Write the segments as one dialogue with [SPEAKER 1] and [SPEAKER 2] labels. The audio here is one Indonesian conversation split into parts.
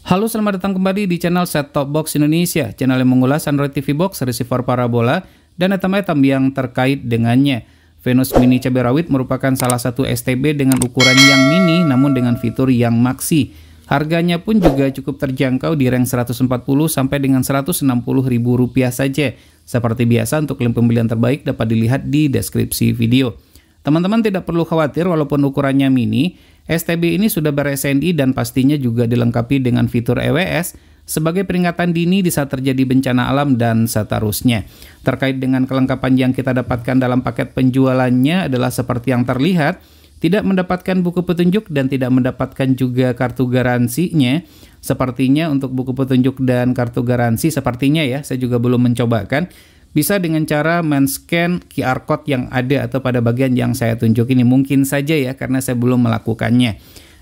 [SPEAKER 1] Halo, selamat datang kembali di channel Set Top Box Indonesia, channel yang mengulas Android TV Box, receiver parabola, dan item-item yang terkait dengannya. Venus Mini cabai rawit merupakan salah satu STB dengan ukuran yang mini namun dengan fitur yang maxi. Harganya pun juga cukup terjangkau di range 140 sampai dengan Rp160.000 saja. Seperti biasa, untuk link pembelian terbaik dapat dilihat di deskripsi video. Teman-teman tidak perlu khawatir, walaupun ukurannya mini, STB ini sudah ber-SNI dan pastinya juga dilengkapi dengan fitur EWS sebagai peringatan dini di saat terjadi bencana alam dan seterusnya. Terkait dengan kelengkapan yang kita dapatkan dalam paket penjualannya adalah seperti yang terlihat, tidak mendapatkan buku petunjuk dan tidak mendapatkan juga kartu garansinya. Sepertinya untuk buku petunjuk dan kartu garansi sepertinya ya, saya juga belum mencobakan. Bisa dengan cara men-scan QR code yang ada atau pada bagian yang saya tunjuk ini. Mungkin saja ya, karena saya belum melakukannya.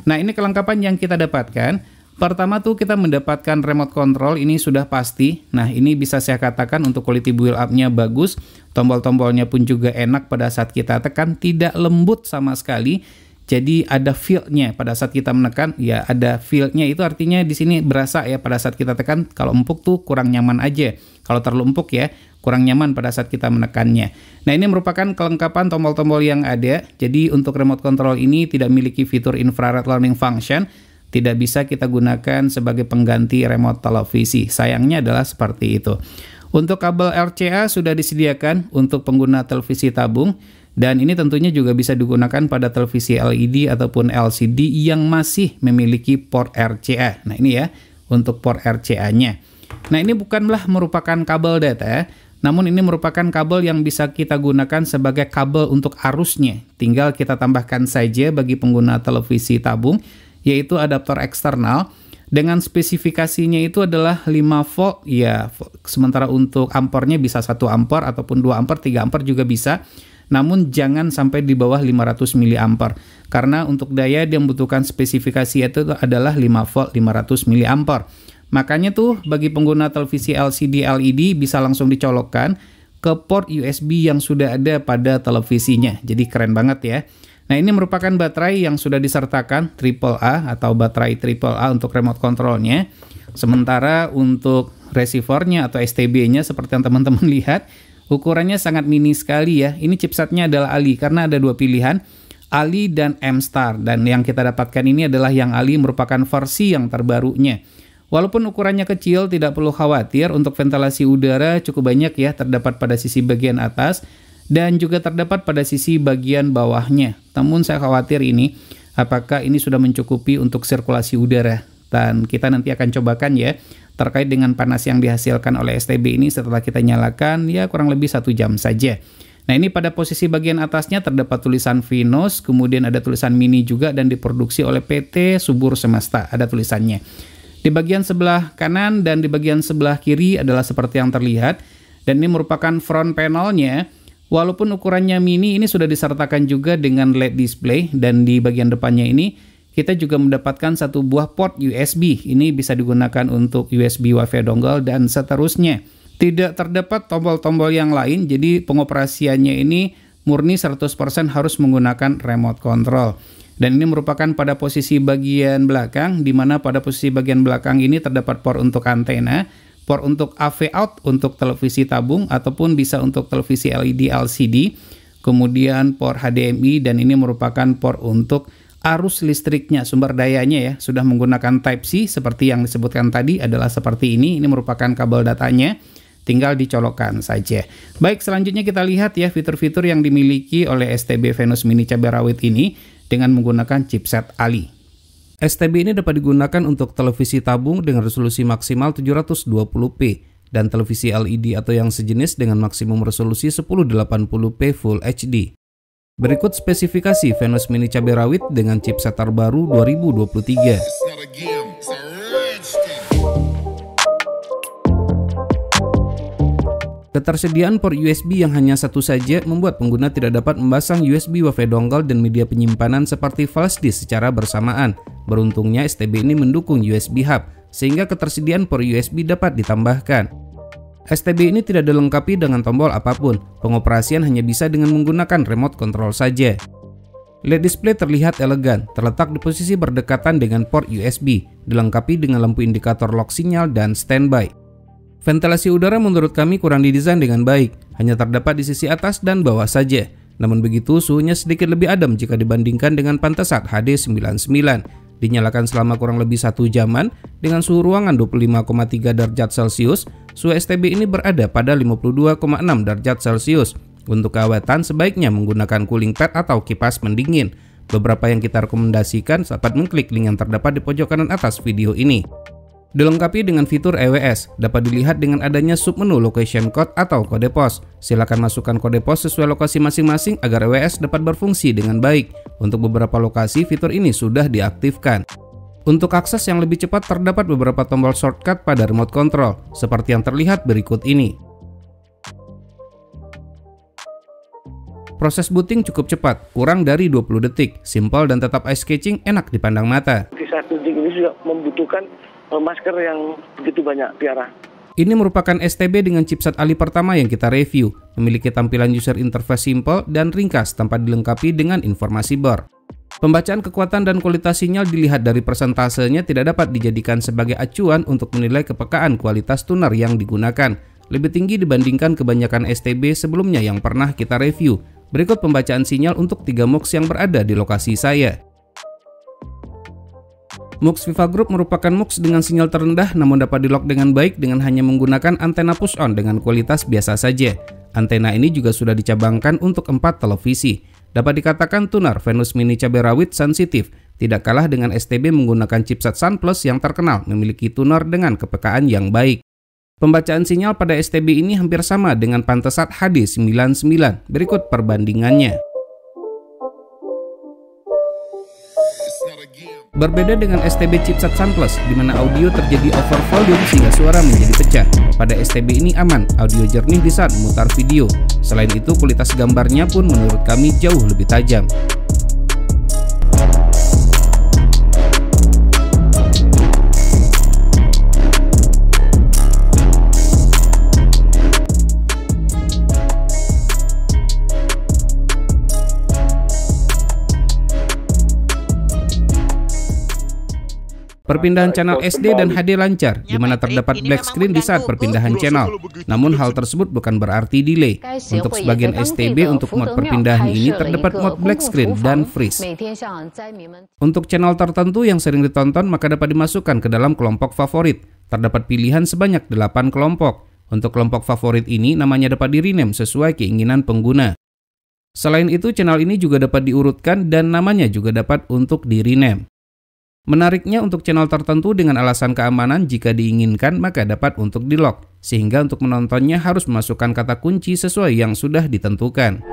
[SPEAKER 1] Nah, ini kelengkapan yang kita dapatkan. Pertama tuh kita mendapatkan remote control, ini sudah pasti. Nah, ini bisa saya katakan untuk quality build up-nya bagus. Tombol-tombolnya pun juga enak pada saat kita tekan, tidak lembut sama sekali. Jadi ada feel-nya pada saat kita menekan, ya ada feel-nya, itu artinya di sini berasa ya pada saat kita tekan. Kalau empuk tuh kurang nyaman aja. Kalau terlalu empuk ya kurang nyaman pada saat kita menekannya. Nah, ini merupakan kelengkapan tombol-tombol yang ada. Jadi untuk remote control ini tidak memiliki fitur infrared learning function, tidak bisa kita gunakan sebagai pengganti remote televisi. Sayangnya adalah seperti itu. Untuk kabel RCA sudah disediakan untuk pengguna televisi tabung. Dan ini tentunya juga bisa digunakan pada televisi LED ataupun LCD yang masih memiliki port RCA. Nah, ini ya untuk port RCA-nya. Nah, ini bukanlah merupakan kabel data, namun ini merupakan kabel yang bisa kita gunakan sebagai kabel untuk arusnya. Tinggal kita tambahkan saja bagi pengguna televisi tabung, yaitu adaptor eksternal. Dengan spesifikasinya itu adalah 5 volt, ya, sementara untuk ampernya bisa 1 ampere ataupun 2 ampere, 3 ampere juga bisa. Namun jangan sampai di bawah 500 mA, karena untuk daya yang membutuhkan spesifikasi itu adalah 5 volt 500 mA. Makanya tuh bagi pengguna televisi LCD LED bisa langsung dicolokkan ke port USB yang sudah ada pada televisinya. Jadi keren banget ya. Nah, ini merupakan baterai yang sudah disertakan AAA atau baterai AAA untuk remote controlnya. Sementara untuk receivernya atau STB-nya seperti yang teman-teman lihat, ukurannya sangat mini sekali ya. Ini chipsetnya adalah Ali karena ada dua pilihan, Ali dan M-Star. Dan yang kita dapatkan ini adalah yang Ali, merupakan versi yang terbarunya. Walaupun ukurannya kecil, tidak perlu khawatir. Untuk ventilasi udara cukup banyak ya, terdapat pada sisi bagian atas dan juga terdapat pada sisi bagian bawahnya. Namun saya khawatir ini, apakah ini sudah mencukupi untuk sirkulasi udara. Dan kita nanti akan cobakan ya, terkait dengan panas yang dihasilkan oleh STB ini setelah kita nyalakan, ya kurang lebih 1 jam saja. Nah, ini pada posisi bagian atasnya terdapat tulisan Venus, kemudian ada tulisan mini juga dan diproduksi oleh PT Subur Semesta, ada tulisannya. Di bagian sebelah kanan dan di bagian sebelah kiri adalah seperti yang terlihat, dan ini merupakan front panelnya. Walaupun ukurannya mini, ini sudah disertakan juga dengan LED display, dan di bagian depannya ini kita juga mendapatkan satu buah port USB. Ini bisa digunakan untuk USB WiFi dongle dan seterusnya. Tidak terdapat tombol-tombol yang lain, jadi pengoperasiannya ini murni 100% harus menggunakan remote control. Dan ini merupakan pada posisi bagian belakang, di mana pada posisi bagian belakang ini terdapat port untuk antena, port untuk AV out untuk televisi tabung ataupun bisa untuk televisi LED LCD, kemudian port HDMI, dan ini merupakan port untuk arus listriknya, sumber dayanya ya, sudah menggunakan Type-C seperti yang disebutkan tadi adalah seperti ini. Ini merupakan kabel datanya, tinggal dicolokkan saja. Baik, selanjutnya kita lihat ya fitur-fitur yang dimiliki oleh STB Venus Mini cabai rawit ini dengan menggunakan chipset Ali. STB ini dapat digunakan untuk televisi tabung dengan resolusi maksimal 720p dan televisi LED atau yang sejenis dengan maksimum resolusi 1080p Full HD. Berikut spesifikasi Venus Mini cabai rawit dengan chipset terbaru 2023. Ketersediaan port USB yang hanya satu saja membuat pengguna tidak dapat memasang USB WiFi dongle dan media penyimpanan seperti flash disk secara bersamaan. Beruntungnya STB ini mendukung USB hub, sehingga ketersediaan port USB dapat ditambahkan. STB ini tidak dilengkapi dengan tombol apapun, pengoperasian hanya bisa dengan menggunakan remote control saja. LED display terlihat elegan, terletak di posisi berdekatan dengan port USB, dilengkapi dengan lampu indikator lock sinyal dan standby. Ventilasi udara menurut kami kurang didesain dengan baik, hanya terdapat di sisi atas dan bawah saja. Namun begitu, suhunya sedikit lebih adem jika dibandingkan dengan Pantasat HD99. Dinyalakan selama kurang lebih 1 jaman dengan suhu ruangan 25,3 derajat Celcius, suhu STB ini berada pada 52,6 derajat Celcius. Untuk keawatan sebaiknya menggunakan cooling pad atau kipas pendingin. Beberapa yang kita rekomendasikan dapat mengklik link yang terdapat di pojok kanan atas video ini. Dilengkapi dengan fitur EWS, dapat dilihat dengan adanya submenu location code atau kode pos. Silakan masukkan kode pos sesuai lokasi masing-masing agar EWS dapat berfungsi dengan baik. Untuk beberapa lokasi fitur ini sudah diaktifkan. Untuk akses yang lebih cepat terdapat beberapa tombol shortcut pada remote control, seperti yang terlihat berikut ini. Proses booting cukup cepat, kurang dari 20 detik, simpel dan tetap eye-catching, enak dipandang mata.
[SPEAKER 2] Di saat booting ini juga membutuhkan masker yang begitu banyak piara.
[SPEAKER 1] Ini merupakan STB dengan chipset Ali pertama yang kita review, memiliki tampilan user interface simple dan ringkas tanpa dilengkapi dengan informasi BER. Pembacaan kekuatan dan kualitas sinyal dilihat dari persentasenya tidak dapat dijadikan sebagai acuan untuk menilai kepekaan kualitas tuner yang digunakan. Lebih tinggi dibandingkan kebanyakan STB sebelumnya yang pernah kita review. Berikut pembacaan sinyal untuk 3 MUX yang berada di lokasi saya. MUX Viva Group merupakan MUX dengan sinyal terendah namun dapat di-lock dengan baik dengan hanya menggunakan antena push-on dengan kualitas biasa saja. Antena ini juga sudah dicabangkan untuk 4 televisi. Dapat dikatakan tuner Venus Mini cabai rawit sensitif, tidak kalah dengan STB menggunakan chipset SunPlus yang terkenal memiliki tuner dengan kepekaan yang baik. Pembacaan sinyal pada STB ini hampir sama dengan Pantasat HD99. Berikut perbandingannya. Berbeda dengan STB chipset SunPlus, di mana audio terjadi over volume sehingga suara menjadi pecah. Pada STB ini aman, audio jernih di saat memutar video. Selain itu, kualitas gambarnya pun menurut kami jauh lebih tajam. Perpindahan channel SD dan HD lancar, di mana terdapat black screen di saat perpindahan channel. Namun hal tersebut bukan berarti delay. Untuk sebagian STB untuk mod perpindahan ini terdapat mod black screen dan freeze. Untuk channel tertentu yang sering ditonton maka dapat dimasukkan ke dalam kelompok favorit. Terdapat pilihan sebanyak 8 kelompok. Untuk kelompok favorit ini namanya dapat di-rename sesuai keinginan pengguna. Selain itu channel ini juga dapat diurutkan dan namanya juga dapat untuk di-rename. Menariknya untuk channel tertentu dengan alasan keamanan jika diinginkan maka dapat untuk di-lock, sehingga untuk menontonnya harus memasukkan kata kunci sesuai yang sudah ditentukan.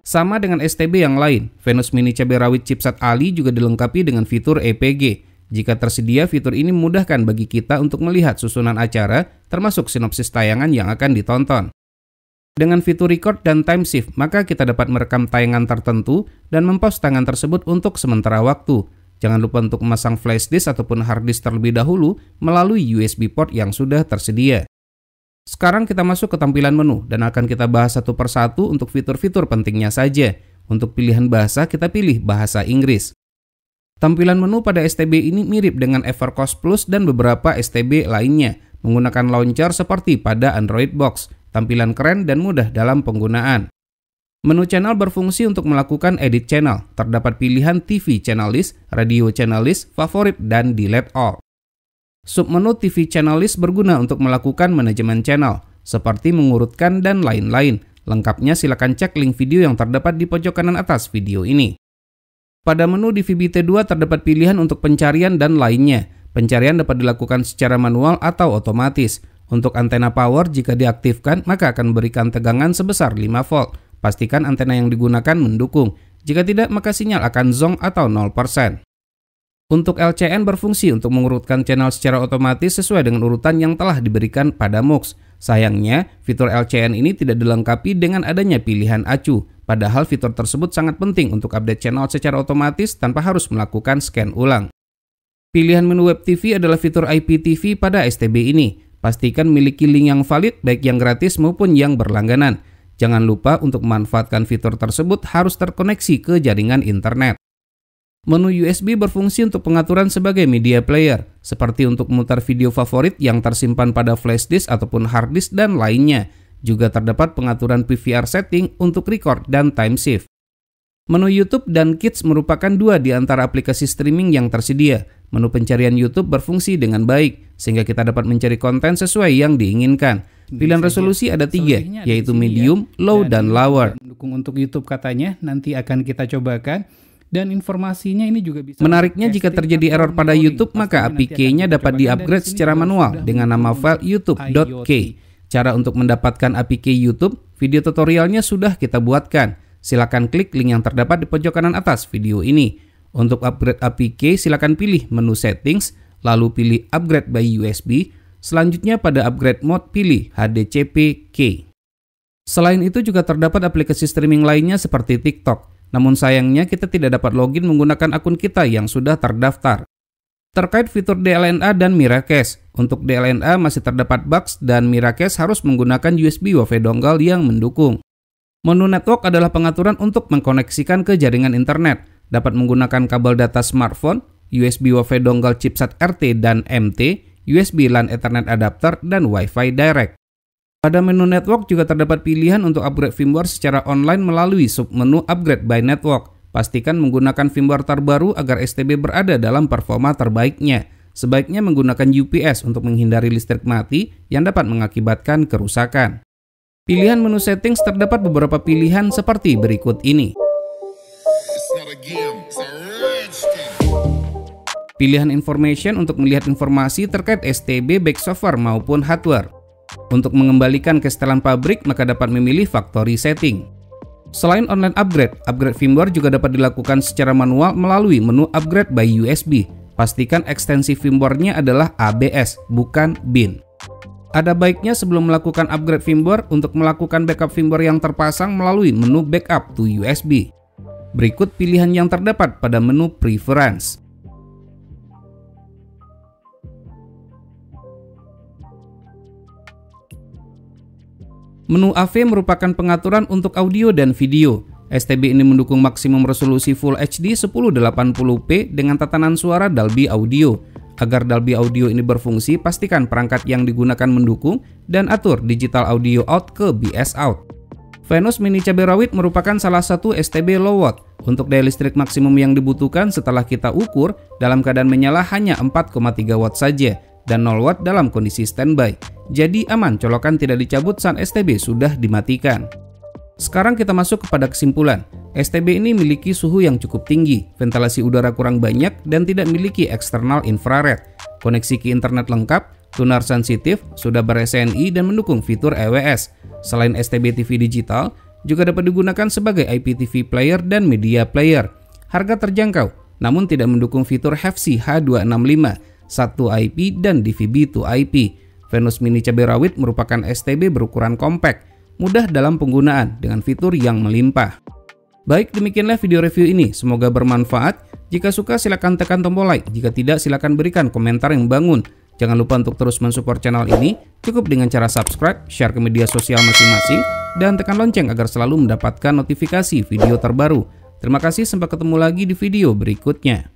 [SPEAKER 1] Sama dengan STB yang lain, Venus Mini cabai rawit chipset Ali juga dilengkapi dengan fitur EPG. Jika tersedia, fitur ini memudahkan bagi kita untuk melihat susunan acara, termasuk sinopsis tayangan yang akan ditonton. Dengan fitur record dan time shift, maka kita dapat merekam tayangan tertentu dan mempost tayangan tersebut untuk sementara waktu. Jangan lupa untuk memasang flash disk ataupun hard disk terlebih dahulu melalui USB port yang sudah tersedia. Sekarang kita masuk ke tampilan menu dan akan kita bahas satu persatu untuk fitur-fitur pentingnya saja. Untuk pilihan bahasa, kita pilih bahasa Inggris. Tampilan menu pada STB ini mirip dengan Evercost Plus dan beberapa STB lainnya, menggunakan launcher seperti pada Android Box. Tampilan keren dan mudah dalam penggunaan. Menu channel berfungsi untuk melakukan edit channel. Terdapat pilihan TV channel list, radio channel list, favorit, dan delete all. Submenu TV channel list berguna untuk melakukan manajemen channel, seperti mengurutkan dan lain-lain. Lengkapnya silakan cek link video yang terdapat di pojok kanan atas video ini. Pada menu di VBT2 terdapat pilihan untuk pencarian dan lainnya. Pencarian dapat dilakukan secara manual atau otomatis. Untuk antena power jika diaktifkan maka akan memberikan tegangan sebesar 5 volt. Pastikan antena yang digunakan mendukung. Jika tidak maka sinyal akan zonk atau 0%. Untuk LCN berfungsi untuk mengurutkan channel secara otomatis sesuai dengan urutan yang telah diberikan pada MUX. Sayangnya, fitur LCN ini tidak dilengkapi dengan adanya pilihan acuh. Padahal fitur tersebut sangat penting untuk update channel secara otomatis tanpa harus melakukan scan ulang. Pilihan menu web TV adalah fitur IPTV pada STB ini. Pastikan miliki link yang valid baik yang gratis maupun yang berlangganan. Jangan lupa untuk memanfaatkan fitur tersebut harus terkoneksi ke jaringan internet. Menu USB berfungsi untuk pengaturan sebagai media player, seperti untuk memutar video favorit yang tersimpan pada flash disk ataupun hard disk dan lainnya. Juga terdapat pengaturan PVR setting untuk record dan time shift. Menu YouTube dan Kids merupakan dua di antara aplikasi streaming yang tersedia. Menu pencarian YouTube berfungsi dengan baik, sehingga kita dapat mencari konten sesuai yang diinginkan. Pilihan resolusi ada 3, yaitu medium, low, dan lower.
[SPEAKER 3] Mendukung untuk YouTube katanya, nanti akan kita cobakan. Dan informasinya ini juga bisa.
[SPEAKER 1] Menariknya, jika terjadi error pada YouTube, maka APK-nya dapat di-upgrade secara manual dengan nama file youtube.k. Cara untuk mendapatkan APK YouTube, video tutorialnya sudah kita buatkan. Silakan klik link yang terdapat di pojok kanan atas video ini. Untuk upgrade APK, silakan pilih menu settings, lalu pilih upgrade by USB. Selanjutnya pada upgrade mode, pilih HDCP-K. Selain itu juga terdapat aplikasi streaming lainnya seperti TikTok. Namun sayangnya kita tidak dapat login menggunakan akun kita yang sudah terdaftar. Terkait fitur DLNA dan Miracast, untuk DLNA masih terdapat bugs dan Miracast harus menggunakan USB WiFi dongle yang mendukung. Menu network adalah pengaturan untuk mengkoneksikan ke jaringan internet, dapat menggunakan kabel data smartphone, USB WiFi dongle chipset RT dan MT, USB LAN Ethernet adapter, dan Wi-Fi direct. Pada menu network juga terdapat pilihan untuk upgrade firmware secara online melalui submenu upgrade by network. Pastikan menggunakan firmware terbaru agar STB berada dalam performa terbaiknya. Sebaiknya menggunakan UPS untuk menghindari listrik mati yang dapat mengakibatkan kerusakan. Pilihan menu settings terdapat beberapa pilihan seperti berikut ini. Pilihan information untuk melihat informasi terkait STB baik software maupun hardware. Untuk mengembalikan ke setelan pabrik, maka dapat memilih factory setting. Selain online upgrade, upgrade firmware juga dapat dilakukan secara manual melalui menu upgrade by USB. Pastikan ekstensi firmware-nya adalah ABS, bukan bin. Ada baiknya sebelum melakukan upgrade firmware untuk melakukan backup firmware yang terpasang melalui menu backup to USB. Berikut pilihan yang terdapat pada menu preference. Menu AV merupakan pengaturan untuk audio dan video. STB ini mendukung maksimum resolusi Full HD 1080p dengan tatanan suara Dolby Audio. Agar Dolby Audio ini berfungsi, pastikan perangkat yang digunakan mendukung dan atur digital audio out ke BS out. Venus Mini cabai rawit merupakan salah satu STB low watt. Untuk daya listrik maksimum yang dibutuhkan setelah kita ukur dalam keadaan menyala hanya 4,3 watt saja dan 0 watt dalam kondisi standby. Jadi aman, colokan tidak dicabut saat STB sudah dimatikan. Sekarang kita masuk kepada kesimpulan. STB ini memiliki suhu yang cukup tinggi, ventilasi udara kurang banyak, dan tidak memiliki eksternal infrared. Koneksi ke internet lengkap, tuner sensitif, sudah ber-SNI dan mendukung fitur EWS. Selain STB TV digital, juga dapat digunakan sebagai IPTV player dan media player. Harga terjangkau, namun tidak mendukung fitur HEVC H265, 1 IP dan DVB to IP. Venus Mini cabai rawit merupakan STB berukuran compact, mudah dalam penggunaan dengan fitur yang melimpah. Baik, demikianlah video review ini. Semoga bermanfaat. Jika suka silakan tekan tombol like. Jika tidak, silakan berikan komentar yang bangun. Jangan lupa untuk terus mensupport channel ini. Cukup dengan cara subscribe, share ke media sosial masing-masing, dan tekan lonceng agar selalu mendapatkan notifikasi video terbaru. Terima kasih, sampai ketemu lagi di video berikutnya.